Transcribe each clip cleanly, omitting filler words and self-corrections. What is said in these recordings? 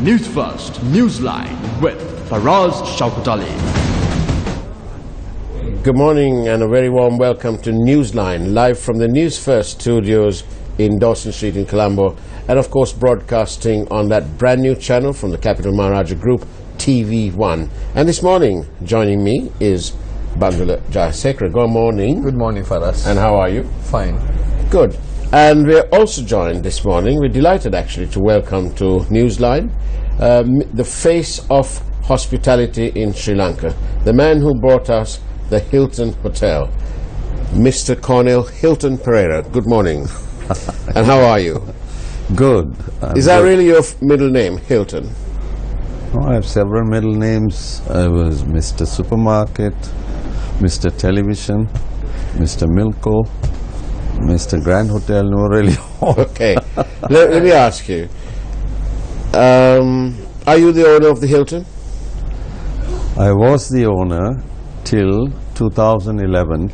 Newsfirst Newsline with Faraz Shaukatali. Good morning and a very warm welcome to Newsline, live from the Newsfirst studios in Dawson Street in Colombo, and of course broadcasting on that brand new channel from the Capital Maharaja Group, TV1. And this morning, joining me is Bandula Jayasekara. Good morning. Good morning, Faraz. And how are you? Fine. Good. And we're also joined this morning, we're delighted actually to welcome to Newsline the face of hospitality in Sri Lanka, the man who brought us the Hilton Hotel, Mr. Cornel Hilton Pereira. Good morning. And how are you? Good. Is that really your middle name, Hilton? Oh, I have several middle names. I was Mr. Supermarket, Mr. Television, Mr. Milko, Mr. Grand Hotel Nooreli. Okay. Let me ask you, are you the owner of the Hilton? I was the owner till 2011,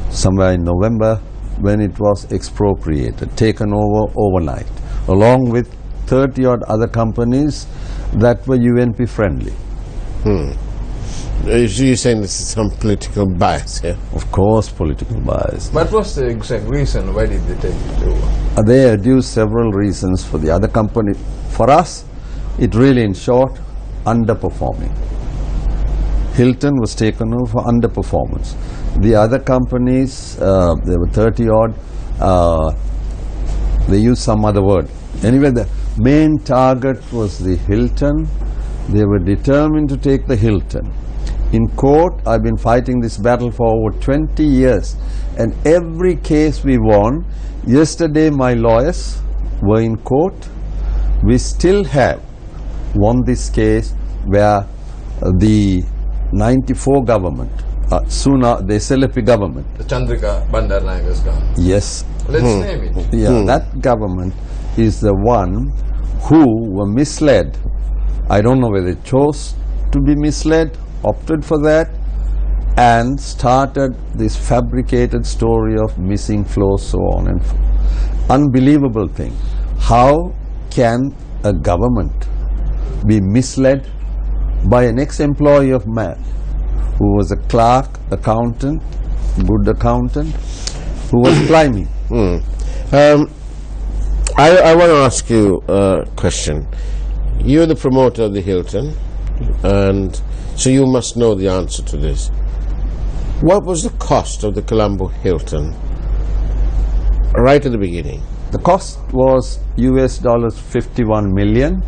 somewhere in November, when it was expropriated, taken over overnight, along with 30-odd other companies that were UNP friendly. You're saying this is some political bias here? Of course, political bias. What was the exact reason? Why did they take it over? They adduced several reasons for the other company. For us, it really, in short, underperforming. Hilton was taken over for underperformance. The other companies, there were 30-odd, they used some other word. Anyway, the main target was the Hilton. They were determined to take the Hilton. In court, I've been fighting this battle for over 20 years, and every case we won. Yesterday, my lawyers were in court. We still have won this case where the 94 government, the SLP government. The Chandrika Bandaranaike's government. Yes. Let's name it. Yeah, that government is the one who were misled. I don't know whether they chose to be misled, opted for that, and started this fabricated story of missing flows, so on and unbelievable thing. How can a government be misled by an ex-employee of man who was a clerk, accountant, good accountant, who was climbing? I want to ask you a question. You're the promoter of the Hilton, and so you must know the answer to this. What was the cost of the Colombo Hilton right at the beginning? The cost was US dollars 51 million.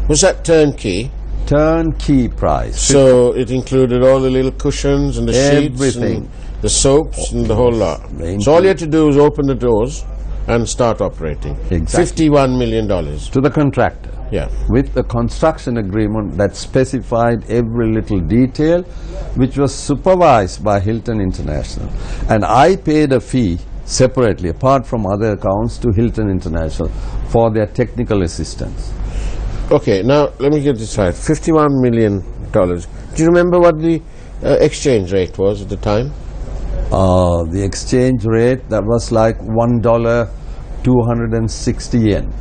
Was that turnkey? Turnkey price. So it included all the little cushions and the sheets, everything, and the soaps and the whole lot. They So all you had to do was open the doors and start operating. Exactly. $51 million. To the contractor. Yeah. With a construction agreement that specified every little detail, which was supervised by Hilton International. And I paid a fee separately, apart from other accounts, to Hilton International for their technical assistance. Okay, now let me get this right. $51 million. Do you remember what the exchange rate was at the time? The exchange rate, that was like $1, 260 yen.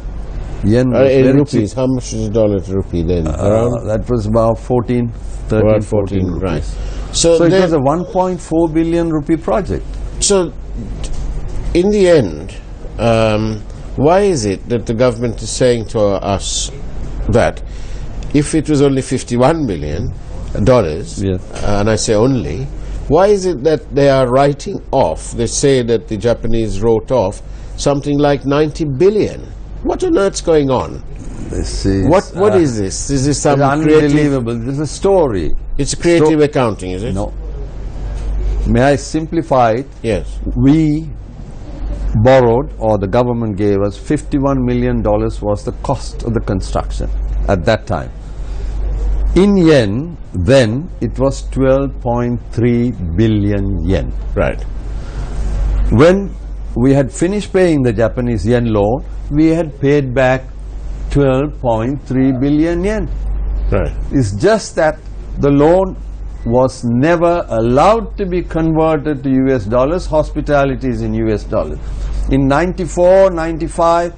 Yen was In very rupees, cheap. how much is a dollar to rupee then? Around? That was about 13, About 14 rupees. right. So it then- was a 1.4 billion rupee project. So, in the end, why is it that the government is saying to us that if it was only $51 million, Yes. and I say only, why is it that they are writing off, they say that the Japanese wrote off something like 90 billion? What on earth's going on? This is, What is this? Is this some creative? unbelievable. This is a story. It's creative accounting, is it? No. May I simplify it? Yes. We borrowed, or the government gave us, $51 million was the cost of the construction at that time. In yen, then, it was 12.3 billion yen. Right. When we had finished paying the Japanese yen loan, we had paid back 12.3 billion yen. Right. It's just that the loan was never allowed to be converted to US dollars. Hospitality is in US dollars. In 94, 95,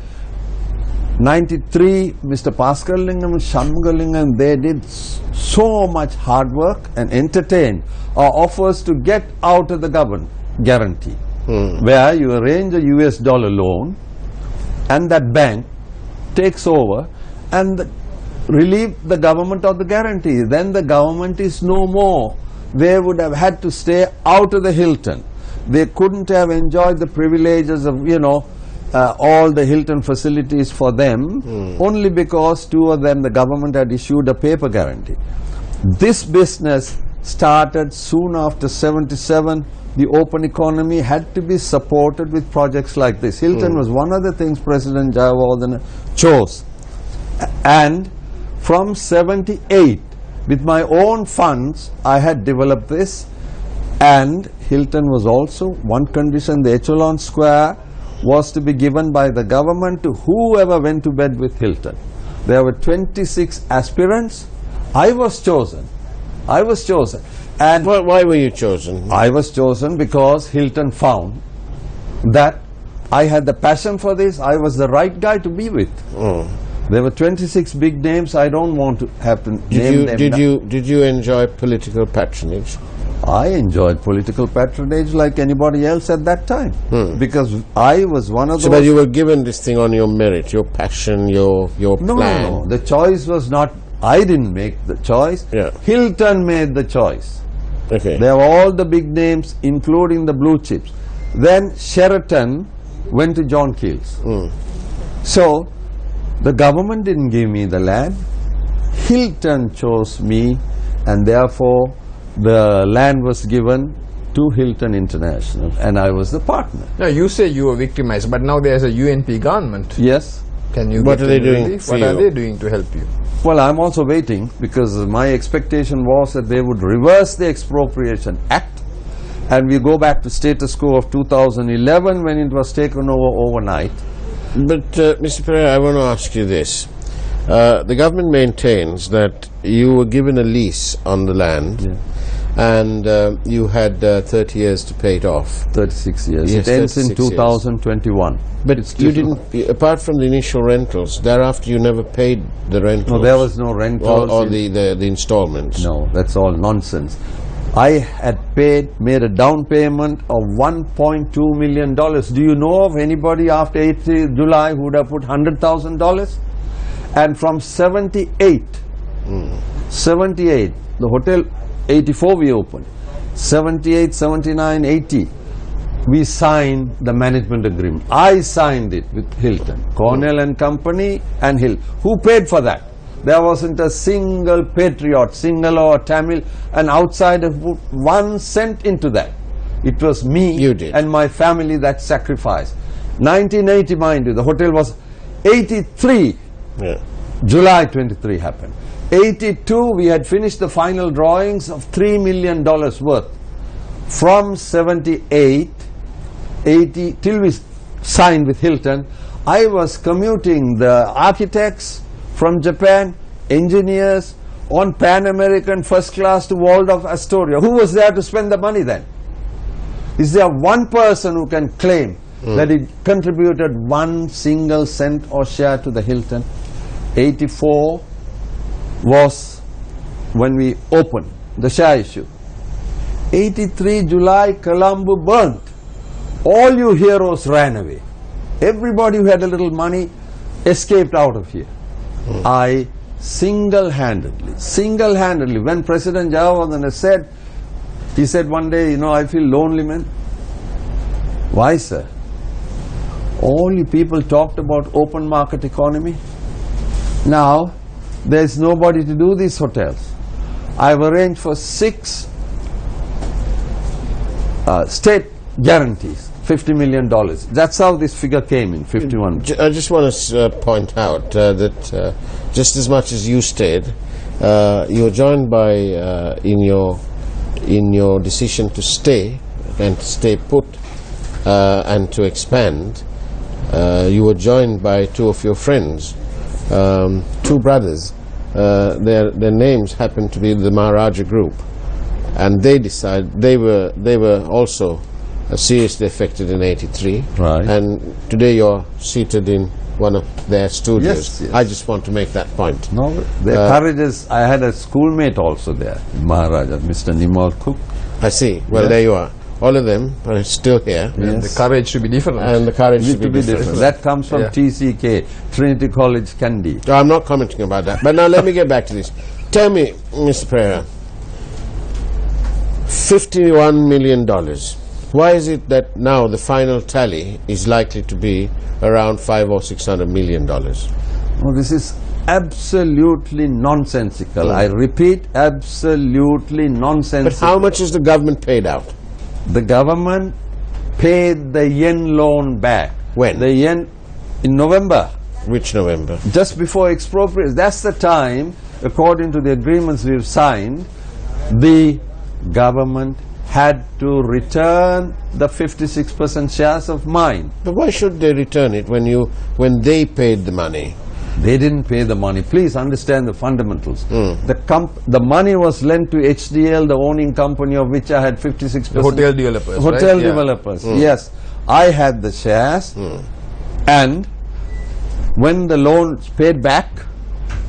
93, Mr. Paskalingam, Shanmugalingam, they did so much hard work and entertained our offers to get out of the government guarantee, where you arrange a US dollar loan and that bank takes over and relieve the government of the guarantee. Then the government is no more. They would have had to stay out of the Hilton. They couldn't have enjoyed the privileges of, all the Hilton facilities for them, only because two of them, the government had issued a paper guarantee. This business started soon after 77. The open economy had to be supported with projects like this. Hilton was one of the things President Jayawardena chose. And from 78, with my own funds, I had developed this. And Hilton was also one condition, the Echelon Square was to be given by the government to whoever went to bed with Hilton. There were 26 aspirants. I was chosen. And why were you chosen? I was chosen because Hilton found that I had the passion for this. I was the right guy to be with. There were 26 big names. I don't want to have to name them. Did you enjoy political patronage? I enjoyed political patronage like anybody else at that time, because I was one of those. So, but you were given this thing on your merit, your passion, your plan. No, the choice was not. I didn't make the choice. Yeah. Hilton made the choice. Okay. There were all the big names, including the blue chips. Then Sheraton went to John Keel's. So the government didn't give me the land. Hilton chose me, and therefore the land was given to Hilton International, and I was the partner. Now, you say you were victimized, but now there's a UNP government. Yes. Can you What get are they any doing relief? for What you? are they doing to help you? Well, I'm also waiting, because my expectation was that they would reverse the Expropriation Act and we go back to status quo of 2011 when it was taken over overnight. But Mr. Pereira, I want to ask you this. The government maintains that you were given a lease on the land, and you had 30 years to pay it off. 36 years. Yes, it ends in 36 years. 2021. But It's you difficult. didn't, apart from the initial rentals, thereafter you never paid the rentals. No, there was no rentals. Or the installments. No, that's all nonsense. I had made a down payment of $1.2 million. Do you know of anybody after 8th July who would have put $100,000? And from 78, the hotel, 84 we opened, 78, 79, 80, we signed the management agreement. I signed it with Hilton, Cornell and Company and Hill. Who paid for that? There wasn't a single patriot, single or Tamil, an outsider who put 1 cent into that. It was me You did. and my family that sacrificed. 1980, mind you, the hotel was 83. Yeah. July 23 happened. 82, we had finished the final drawings of $3 million worth. From 78, 80, till we signed with Hilton, I was commuting the architects from Japan, engineers, on Pan American first class to Waldorf Astoria. Who was there to spend the money then? Is there one person who can claim that he contributed 1 single cent or share to the Hilton? 84 was when we opened the share issue. 83 July, Colombo burnt. All you heroes ran away. Everybody who had a little money escaped out of here. I single-handedly, when President Jayawardena said, he said one day, I feel lonely, man. Why, sir? All you people talked about open market economy. Now, there's nobody to do these hotels. I've arranged for 6 state guarantees, $50 million. That's how this figure came in, 51. I just want to point out that just as much as you stayed, you're joined by, in your decision to stay and to stay put and to expand, you were joined by 2 of your friends, 2 brothers. Their names happened to be the Maharaja Group, and they were also seriously affected in 83. Right. And today you're seated in one of their studios. Yes, yes. I just want to make that point. No, their courage is, I had a schoolmate also there, Maharaja, Mr. Nimal Cook. I see. Well, Yes. there you are. All of them are still here. And the courage to be different. And the courage Need to be different. That comes from Yeah. TCK, Trinity College, Kandy. No, I'm not commenting about that. But now let me get back to this. Tell me, Mr. Pereira, $51 million. Why is it that now the final tally is likely to be around $500 or $600 million? No, this is absolutely nonsensical. I repeat, absolutely nonsensical. But how much is the government paid out? The government paid the yen loan back. When? The yen in November, Which November? just before expropriation. That's the time, according to the agreements we've signed, the government had to return the 56% shares of mine. But why should they return it when they paid the money? They didn't pay the money. Please understand the fundamentals. The money was lent to HDL, the owning company of which I had 56%. The hotel developers, Hotel right? Yeah. developers, yes. I had the shares, and when the loans paid back,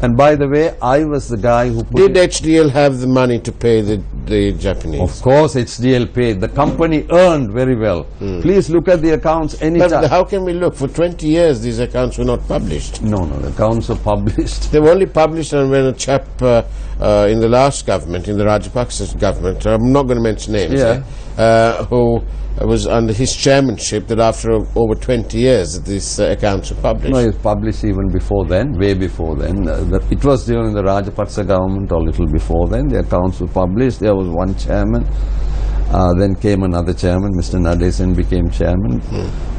and by the way, I was the guy who put Did HDL have the money to pay the Japanese? Of course, HDL paid. The company earned very well. Please look at the accounts anytime. But how can we look? For 20 years, these accounts were not published. No, the accounts are published. They were only published when a chap in the last government, in the Rajapaksa government, I'm not going to mention names, who was under his chairmanship, that after over 20 years these accounts were published. No, it was published even before then, way before then. It was during the Rajapaksa government or little before then. The accounts were published. There was one chairman. Then came another chairman. Mr. Nadesan became chairman.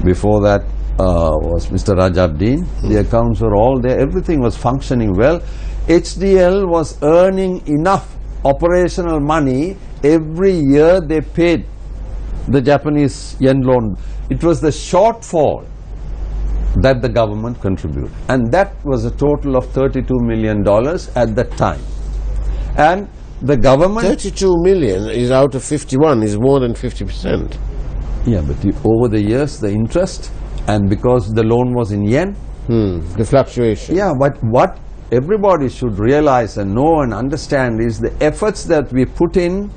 Before that was Mr. Rajabdeen. The accounts were all there. Everything was functioning well. HDL was earning enough operational money. Every year they paid the Japanese yen loan. It was the shortfall that the government contributed, and that was a total of $32 million at that time. And the government 32 million is out of 51 is more than 50%. Yeah, but over the years the interest, and because the loan was in yen, The fluctuation. yeah, but what everybody should realize and know and understand is the efforts that we put in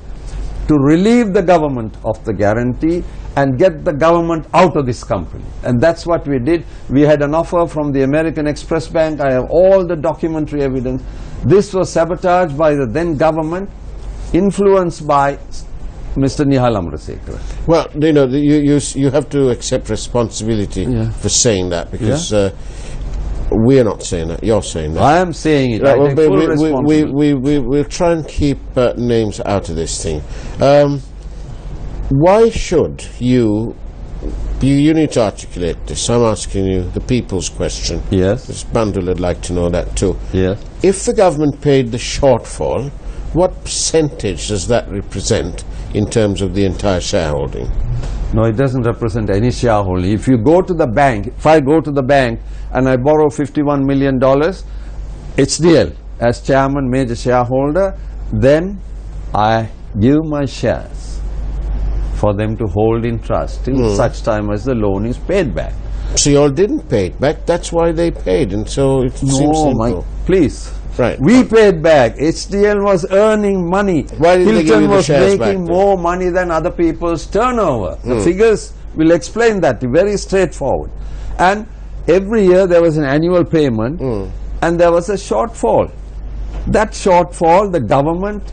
to relieve the government of the guarantee and get the government out of this company. And that's what we did. We had an offer from the American Express Bank. I have all the documentary evidence. This was sabotaged by the then government, influenced by Mr. Nihal Amrasekara. Well, you know, you have to accept responsibility for saying that, because we are not saying that. You're saying that. I am saying it. Right, I take full responsibility. we'll try and keep names out of this thing. Why should you need to articulate this. I'm asking you the people's question. Yes. This Bandul would like to know that too. Yes. If the government paid the shortfall, what percentage does that represent in terms of the entire shareholding? No, it doesn't represent any shareholding. If you go to the bank, if I go to the bank and I borrow $51 million, HDL as chairman, major shareholder, then I give my shares for them to hold in trust till such time as the loan is paid back. So you all didn't pay it back. That's why they paid, and so it seems simple. Please. Right. We paid back. HDL was earning money. Why didn't they give Hilton you the was shares back making then? more money than other people's turnover. The figures will explain that. Very straightforward. And every year there was an annual payment, and there was a shortfall. That shortfall, the government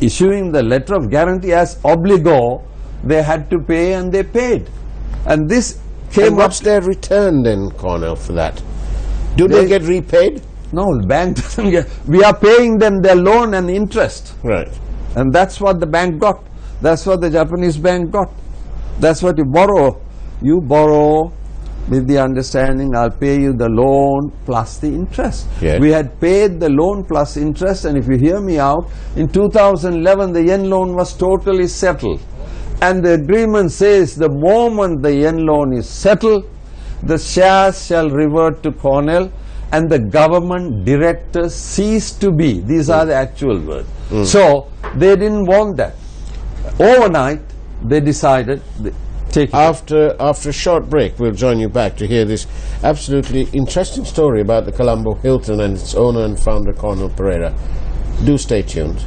issuing the letter of guarantee as obligo, they had to pay, and they paid. And this came And up. what's their return then, Cornell, for that? Do they get repaid? No, the bank doesn't get. We are paying them their loan and interest. Right. And that's what the bank got. That's what the Japanese bank got. That's what you borrow. You borrow with the understanding, I'll pay you the loan plus the interest. Yes. We had paid the loan plus interest, and if you hear me out, in 2011 the yen loan was totally settled. And the agreement says the moment the yen loan is settled, the shares shall revert to Cornell, and the government directors cease to be. These are the actual words. So they didn't want that. Overnight, they decided, Take it. After a short break, we'll join you back to hear this absolutely interesting story about the Colombo Hilton and its owner and founder, Cornel Pereira. Do stay tuned.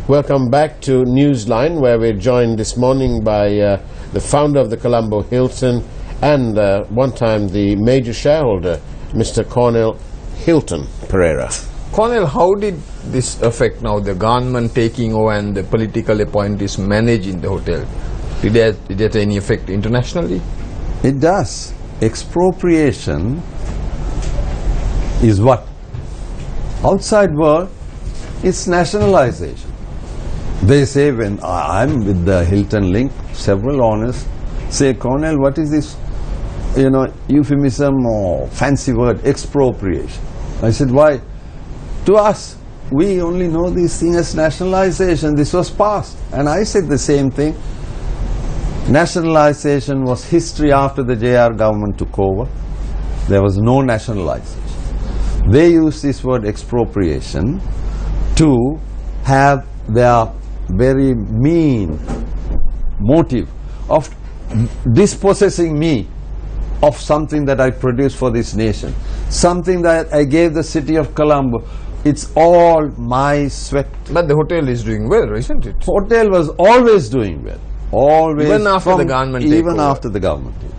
Welcome back to Newsline, where we're joined this morning by the founder of the Colombo Hilton and one time the major shareholder, Mr. Cornel Hilton Pereira. Cornel, how did this affect now the government taking over and the political appointees managing the hotel? Did it have any effect internationally? It does. Expropriation is what? Outside world, it's nationalization. They say, when I'm with the Hilton link, several owners say, Cornel, what is this, euphemism or fancy word, expropriation? I said, why? To us, we only know this thing as nationalization. This was past. And I said the same thing. Nationalization was history after the JR government took over. There was no nationalization. They used this word expropriation to have their very mean motive of dispossessing me of something that I produced for this nation, something that I gave the city of Colombo. It's all my sweat. But the hotel is doing well, isn't it? Hotel was always doing well. Always. Even after the government takeover. Even after the government takeover.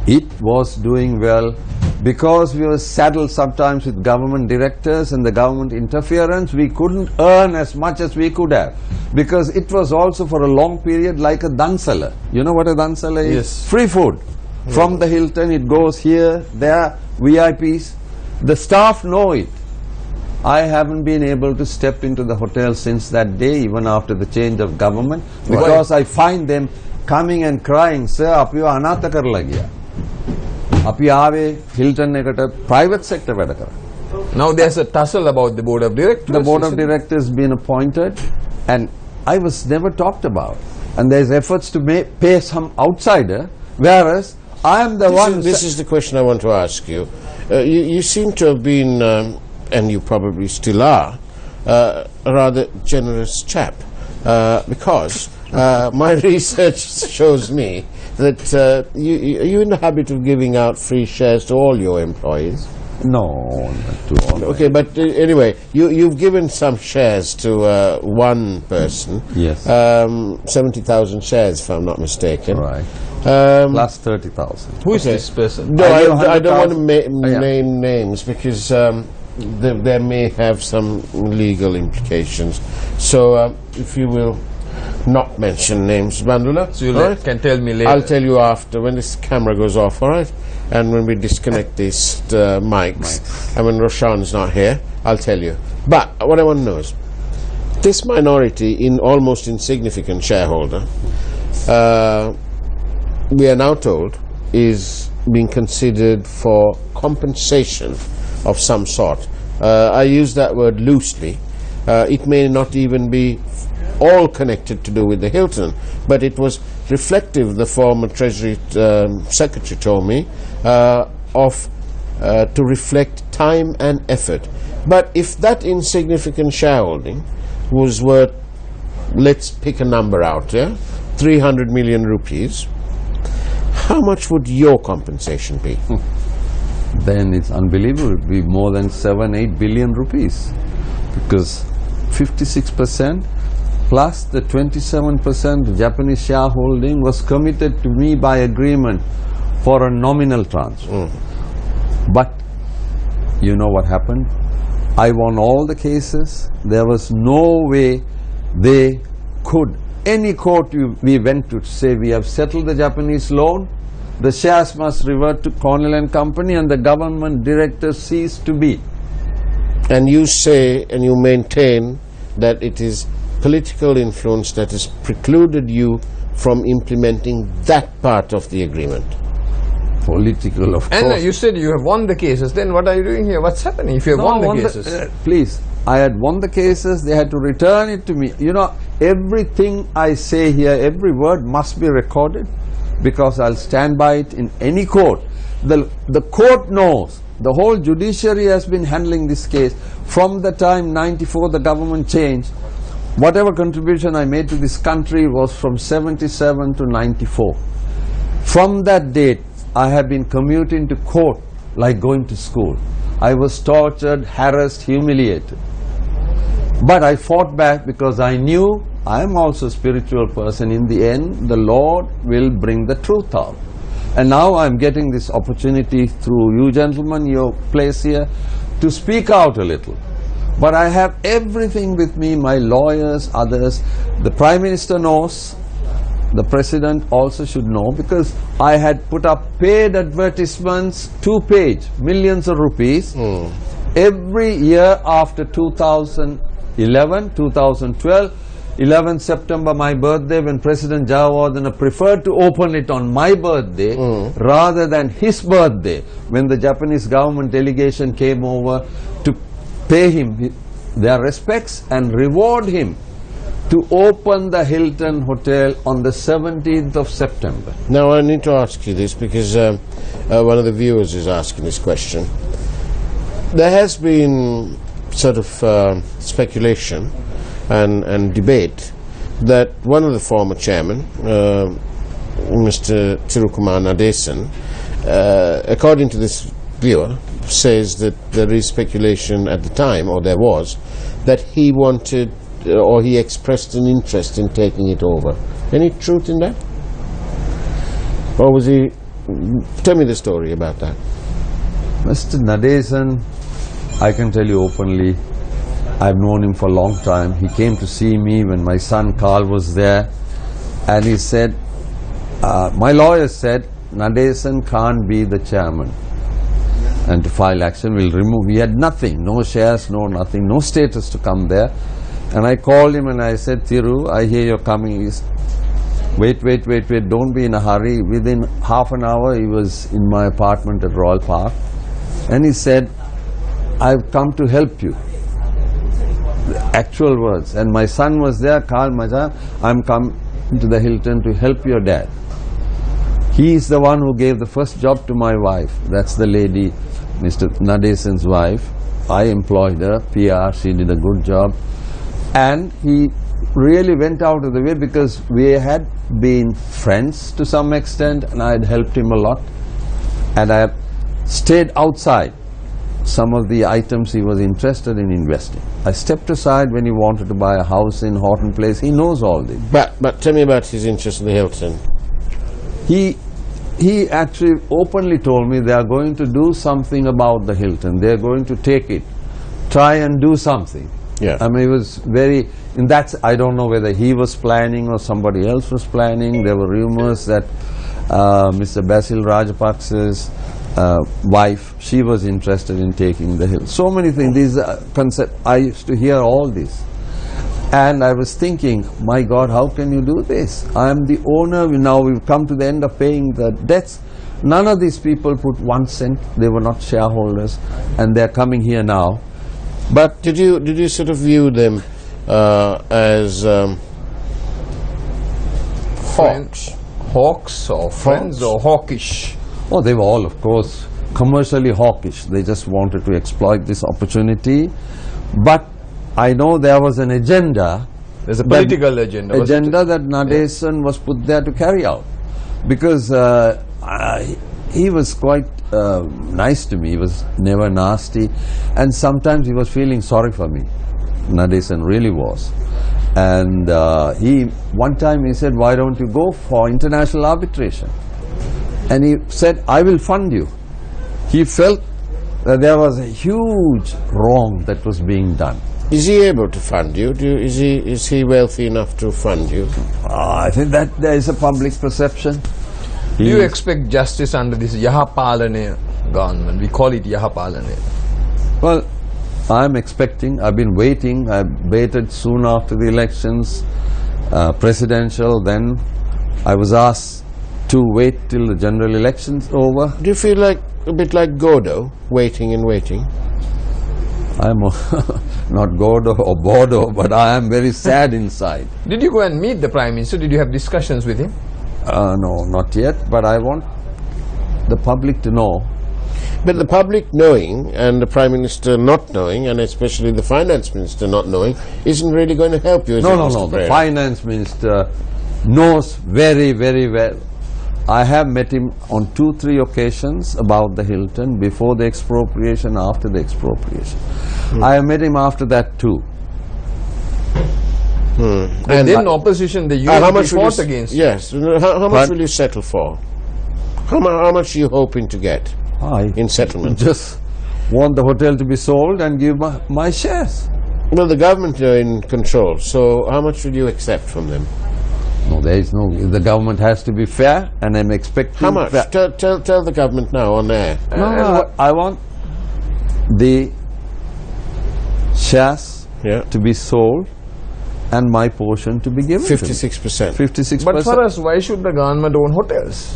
It was doing well because we were saddled sometimes with government directors and the government interference. We couldn't earn as much as we could have because it was also for a long period like a dansala. You know what a dansala is? Yes. Free food. From the Hilton, it goes here, there, VIPs. The staff know it. I haven't been able to step into the hotel since that day, even after the change of government, because I find them coming and crying, sir, apiwa anatha karala gaya. Api aave Hilton ekata private sector weda kara. Now there's a tussle about the board of directors. The board of directors been appointed, and I was never talked about. And there's efforts to pay some outsider, whereas I am the one. This is the question I want to ask you. You seem to have been, and you probably still are, a rather generous chap, because my research shows me that you're in the habit of giving out free shares to all your employees. No, not to all. Okay, but anyway, you've given some shares to one person. Yes. 70,000 shares, if I'm not mistaken. Right. Plus 30,000. Who is this person? No, I don't want to name names because they may have some legal implications. So if you will not mention names, Bandula. So you can tell me later. I'll tell you after, when this camera goes off, all right? And when we disconnect these mics, and when Roshan's not here, I'll tell you. But what I want to know is, this minority in almost insignificant shareholder, we are now told, is being considered for compensation of some sort. I use that word loosely. It may not even be all connected to do with the Hilton, but it was reflective, the former Treasury Secretary told me, to reflect time and effort. But if that insignificant shareholding was worth, let's pick a number out, 300 million rupees, how much would your compensation be? Then it's unbelievable. It would be more than 7-8 billion rupees, because 56% plus the 27% Japanese shareholding was committed to me by agreement for a nominal transfer. But you know what happened? I won all the cases. There was no way they could. Any court we went to say we have settled the Japanese loan, the shares must revert to Cornel and Company, and the government directors cease to be. And you say and you maintain that it is political influence that has precluded you from implementing that part of the agreement. Political, of course. And you said you have won the cases. Then what are you doing here? What's happening if you have won the cases? Please, I had won the cases. They had to return it to me. You know, everything I say here, every word must be recorded, because I'll stand by it in any court. The court knows. The whole judiciary has been handling this case from the time 94 the government changed. whatever contribution I made to this country was from 77 to 94. From that date, I have been commuting to court like going to school. I was tortured, harassed, humiliated. But I fought back because I knew I am also a spiritual person. In the end, the Lord will bring the truth out. And now I am getting this opportunity through you gentlemen, your place here, to speak out a little. But I have everything with me, my lawyers, others. The Prime Minister knows. The President also should know, because I had put up paid advertisements, 2-page, millions of rupees, every year after 2011, 2012, 11th September, my birthday, when President Jayawardena preferred to open it on my birthday rather than his birthday, when the Japanese government delegation came over to pay him their respects and reward him, to open the Hilton Hotel on the 17th of September. Now I need to ask you this, because one of the viewers is asking this question. There has been sort of speculation and debate that one of the former chairman, Mr. Thirukumar Nadesan, according to this viewer, says that there is speculation at the time, or there was, that he wanted or he expressed an interest in taking it over. Any truth in that? Or was he... Tell me the story about that. Mr. Nadesan, I can tell you openly, I've known him for a long time. He came to see me when my son Carl was there, and he said, my lawyer said, Nadesan can't be the chairman, and to file action will remove. He had nothing, no shares, no nothing, no status to come there. And I called him and I said, Thiru, I hear you're coming. He said, wait, don't be in a hurry. Within half an hour, he was in my apartment at Royal Park. And he said, I've come to help you. The actual words. And my son was there, Carl Majan, I'm come to the Hilton to help your dad. He is the one who gave the first job to my wife. That's the lady, Mr. Nadesan's wife. I employed her, PR, she did a good job. And he really went out of the way, because we had been friends to some extent, and I had helped him a lot. And I stayed outside some of the items he was interested in investing. I stepped aside when he wanted to buy a house in Horton Place. He knows all this. But tell me about his interest in the Hilton. He actually openly told me they are going to do something about the Hilton. They are going to take it, try and do something. Yeah. I mean, it was very, in that, I don't know whether he was planning or somebody else was planning. There were rumors that Mr. Basil Rajapaksa's wife, she was interested in taking the hill. So many things, these concepts, I used to hear all this. And I was thinking, my God, how can you do this? I am the owner, now we've come to the end of paying the debts. None of these people put 1 cent, they were not shareholders, and they're coming here now. But did you sort of view them as Hawks or friends or hawkish? Oh, they were all, of course, commercially hawkish. They just wanted to exploit this opportunity. But I know there was an agenda. There's a political agenda. Agenda that Nadesan was put there to carry out. Because he was quite nice to me. He was never nasty. And sometimes he was feeling sorry for me. Nadesan really was. And one time he said, why don't you go for international arbitration? And he said, I will fund you. He felt that there was a huge wrong that was being done. Is he able to fund you? Is he wealthy enough to fund you? I think that there is a public perception. Do you expect justice under this Yahapalane government? We call it Yahapalane. Well, I'm expecting, I've been waiting, I waited soon after the elections, presidential, then I was asked to wait till the general elections over. Do you feel like a bit like Godot, waiting and waiting? I'm not Godot or Bordeaux, but I am very sad inside. Did you go and meet the Prime Minister? Did you have discussions with him? No, not yet, but I want the public to know But the public knowing and the Prime Minister not knowing, and especially the Finance Minister not knowing, isn't really going to help you, is it, No, Mr. the Pereira? Finance Minister knows very, very well. I have met him on 2-3 occasions about the Hilton, before the expropriation, after the expropriation. I have met him after that too. And then opposition, the How UNP much will fought you, against. yes, how much will you settle for? How much are you hoping to get I in settlement? just want the hotel to be sold and give my shares. Well, the government are in control, so how much will you accept from them? No, there is no. The government has to be fair, and I'm expecting. How much? fair- Tell the government now on air. No, I want the shares Yeah. to be sold and my portion to be given. 56%. 56%. But for us, why should the government own hotels?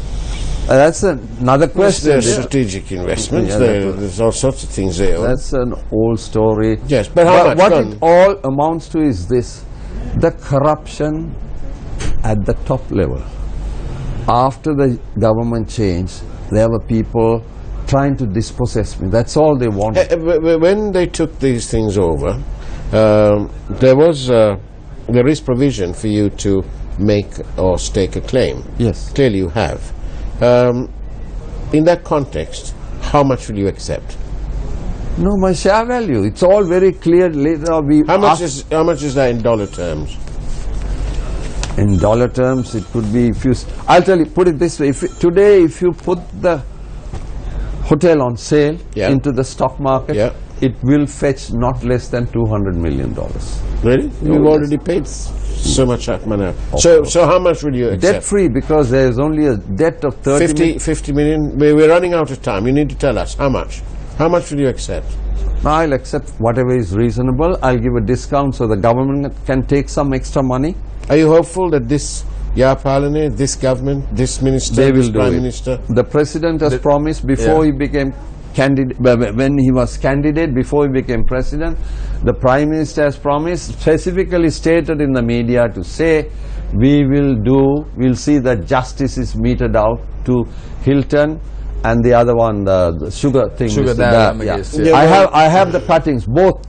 That's another question. There's strategic investments. Yeah, There's all sorts of things there. That's an old story. Yes, but how much? What Go on. it all amounts to is this: the corruption at the top level. After the government changed, there were people trying to dispossess me. That's all they wanted. When they took these things over, there is provision for you to make or stake a claim. Yes. Clearly you have. In that context, how much will you accept? No, my share value. It's all very clear. Later on we How much is that in dollar terms? in dollar terms, it could be. I'll tell you. Put it this way: today, if you put the hotel on sale Yeah. into the stock market, Yeah. it will fetch not less than $200 million. Really? You've yes. already paid so much money. So how much will you accept? Debt free, because there is only a debt of 50 million. We're running out of time. You need to tell us how much. How much will you accept? I'll accept whatever is reasonable. I'll give a discount so the government can take some extra money. Are you hopeful that this Yapalane, this government, this minister, They will this do prime it. minister? The president has promised before he became candidate, when he was candidate, before he became president, the prime minister has promised, specifically stated in the media, to say we'll see that justice is meted out to Hilton and the other one, the sugar thing. Sugar Mr. dam, Yeah. yes, yeah. I have the cuttings, both.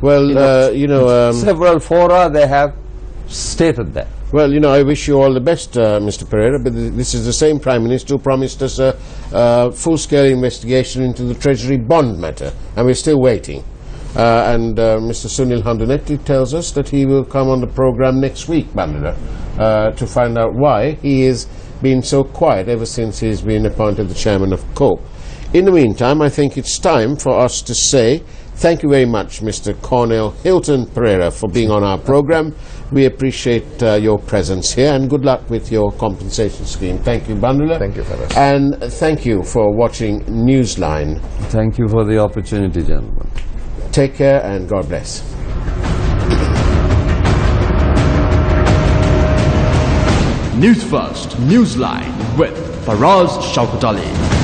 Well, Several fora they have stated that. well, I wish you all the best, Mr. Pereira, but this is the same Prime Minister who promised us a full-scale investigation into the Treasury bond matter, and we're still waiting. And Mr. Sunil Handunetti tells us that he will come on the programme next week, Bandara, to find out why he has been so quiet ever since he's been appointed the chairman of COPE. In the meantime, I think it's time for us to say thank you very much, Mr. Cornell Hilton Pereira, for being on our programme. We appreciate your presence here, and good luck with your compensation scheme. Thank you, Bandula. Thank you, Faraz. And thank you for watching Newsline. Thank you for the opportunity, gentlemen. Take care and God bless. Newsfirst, Newsline with Faraz Shaukat Ali.